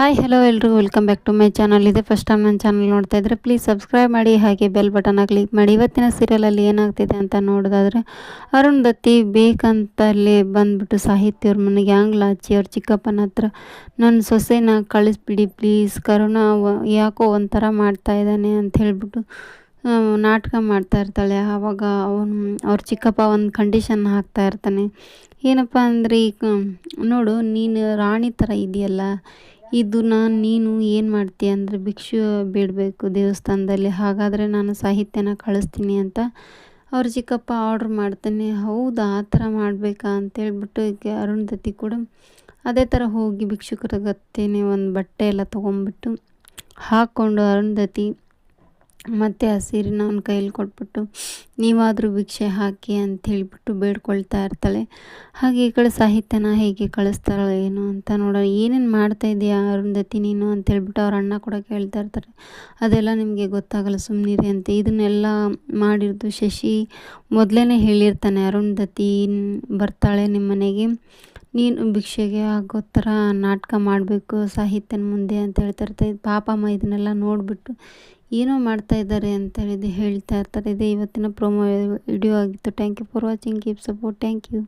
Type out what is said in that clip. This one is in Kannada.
ಹಾಯ್ ಹಲೋ ಎಲ್ರಿಗೂ welcome back to my channel. ಇದೆ ಫಸ್ಟ್ ಟೈಮ್ ನನ್ನ ಚಾನಲ್ ನೋಡ್ತಾ ಇದ್ದರೆ ಪ್ಲೀಸ್ ಸಬ್ಸ್ಕ್ರೈಬ್ ಮಾಡಿ, ಹಾಗೆ ಬೆಲ್ ಬಟನ್ನ ಕ್ಲಿಕ್ ಮಾಡಿ. ಇವತ್ತಿನ ಸೀರಿಯಲಲ್ಲಿ ಏನಾಗ್ತಿದೆ ಅಂತ ನೋಡೋದಾದರೆ, ಅರುಂಧತಿ ಬೇಕಂತಲೇ ಬಂದ್ಬಿಟ್ಟು ಸಾಹಿತ್ಯ ಅವ್ರ ಮನೆಗೆ ಆಂಗ್ಲಾಚಿ ಅವ್ರ ಚಿಕ್ಕಪ್ಪನ ಹತ್ರ ನನ್ನ ಸೊಸೆನ ಕಳಿಸ್ಬಿಡಿ ಪ್ಲೀಸ್, ಕರುಣ ಯಾಕೋ ಒಂಥರ ಮಾಡ್ತಾ ಇದ್ದಾನೆ ಅಂತ ಹೇಳ್ಬಿಟ್ಟು ನಾಟಕ ಮಾಡ್ತಾ ಇರ್ತಾಳೆ. ಆವಾಗ ಅವ್ರ ಚಿಕ್ಕಪ್ಪ ಒಂದು ಕಂಡೀಷನ್ ಹಾಕ್ತಾ ಇರ್ತಾನೆ. ಏನಪ್ಪ ಅಂದರೆ, ಈಗ ನೋಡು ನೀನು ರಾಣಿ ಥರ ಇದೆಯಲ್ಲ, ನೀನು ಏನು ಮಾಡ್ತೀಯ ಅಂದರೆ ಭಿಕ್ಷು ಬೇಡಬೇಕು ದೇವಸ್ಥಾನದಲ್ಲಿ, ಹಾಗಾದರೆ ನಾನು ಸಾಹಿತ್ಯನ ಕಳಿಸ್ತೀನಿ ಅಂತ ಅವ್ರ ಚಿಕ್ಕಪ್ಪ ಆರ್ಡ್ರ್ ಮಾಡ್ತಾನೆ. ಹೌದಾ, ಆ ಥರ ಮಾಡಬೇಕಾ ಅಂತೇಳ್ಬಿಟ್ಟು ಈಗ ಅರುಂಧತಿ ಕೂಡ ಅದೇ ಥರ ಹೋಗಿ ಭಿಕ್ಷುಕರ ಗತ್ತೇನೆ ಒಂದು ಬಟ್ಟೆ ಎಲ್ಲ ತೊಗೊಂಬಿಟ್ಟು ಹಾಕ್ಕೊಂಡು ಅರುಂಧತಿ ಮತ್ತು ಆ ಸೀರೆನ ಅವ್ನ ಕೈಯಲ್ಲಿ ಕೊಟ್ಬಿಟ್ಟು ನೀವಾದರೂ ಭಿಕ್ಷೆ ಹಾಕಿ ಅಂತ ಹೇಳಿಬಿಟ್ಟು ಬೇಡ್ಕೊಳ್ತಾ ಇರ್ತಾಳೆ. ಹಾಗೆ ಈ ಕಡೆ ಸಾಹಿತ್ಯನ ಹೇಗೆ ಕಳಿಸ್ತಾಳೆ ಏನು ಅಂತ ನೋಡೋಣ. ಏನೇನು ಮಾಡ್ತಾ ಇದೆಯಾ ಅರುಂಧತಿ ನೀನು ಅಂತ ಹೇಳ್ಬಿಟ್ಟು ಅವ್ರ ಅಣ್ಣ ಕೂಡ ಕೇಳ್ತಾ ಇರ್ತಾರೆ. ಅದೆಲ್ಲ ನಿಮಗೆ ಗೊತ್ತಾಗಲ್ಲ, ಸುಮ್ಮನಿರಿ ಅಂತ. ಇದನ್ನೆಲ್ಲ ಮಾಡಿರೋದು ಶಶಿ ಮೊದಲೇ ಹೇಳಿರ್ತಾನೆ, ಅರುಂಧತಿ ಬರ್ತಾಳೆ ನಿಮ್ಮ ಮನೆಗೆ, ನೀನು ಭಿಕ್ಷೆಗೆ ಆಗೋ ಥರ ನಾಟಕ ಮಾಡಬೇಕು ಸಾಹಿತ್ಯನ ಮುಂದೆ ಅಂತ ಹೇಳ್ತಾ ಇರ್ತಾರೆ. ಪಾಪಮ್ಮ ಇದನ್ನೆಲ್ಲ ನೋಡಿಬಿಟ್ಟು ಏನೋ ಮಾಡ್ತಾ ಇದ್ದಾರೆ ಅಂತ ಹೇಳ್ತಾ ಇರ್ತಾರೆ. ಇದೇ ಇವತ್ತಿನ ಪ್ರೊಮೋ ವಿಡಿಯೋ ಆಗಿತ್ತು. Thank you for watching, keep support, thank you.